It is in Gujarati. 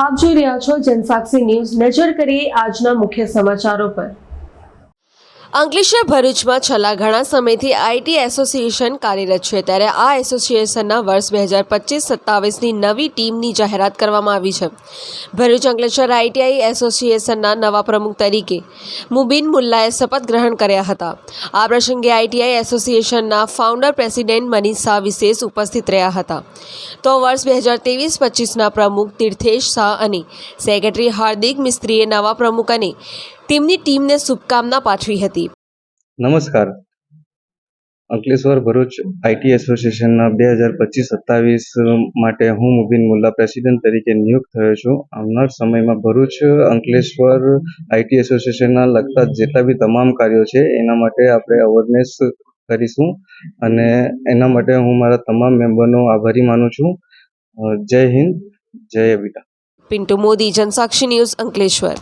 આપ જોઈ રહ્યા છો જનસાક્ષી ન્યૂઝ। નજર કરીએ આજના મુખ્ય સમાચારો પર। અંકલેશ્વર ભરૂચમાં છેલ્લા ઘણા સમયથી આઈટી એસોસિએશન કાર્યરત છે, ત્યારે આ એસોસિએશનના વર્ષ 2025-27ની નવી ટીમની જાહેરાત કરવામાં આવી છે। ભરૂચ અંકલેશ્વર આઈટીઆઈ એસોસિએશનના નવા પ્રમુખ તરીકે મુબીન મુલ્લાએ શપથ ગ્રહણ કર્યા હતા। આ પ્રસંગે આઈટીઆઈ એસોસિએશનના ફાઉન્ડર પ્રેસિડેન્ટ મનીષ શાહ વિશેષ ઉપસ્થિત રહ્યા હતા। તો વર્ષ 2023-25ના પ્રમુખ તીર્થેશ શાહ અને સેક્રેટરી હાર્દિક મિસ્ત્રીએ નવા પ્રમુખ અને તેમની ટીમને શુભકામના પાઠવી હતી। નમસ્કાર, અંકલેશ્વર ભરૂચ આઈટી એસોસિએશનના 2025-27 માટે હું મુબીન મુલ્લા પ્રેસિડેન્ટ તરીકે નિયુક્ત થયો છું। આવનાર સમયમાં ભરૂચ અંકલેશ્વર આઈટી એસોસિએશનના લગતા જેટલા બી તમામ કાર્યો છે એના માટે આપણે અવેરનેસ કરીશું અને એના માટે હું મારા તમામ મેમ્બરનો આભારી માનું છું। જય હિન્દ, જય અબીટા। પિન્ટુ મોદી, જનસાક્ષી ન્યૂઝ, અંકલેશ્વર।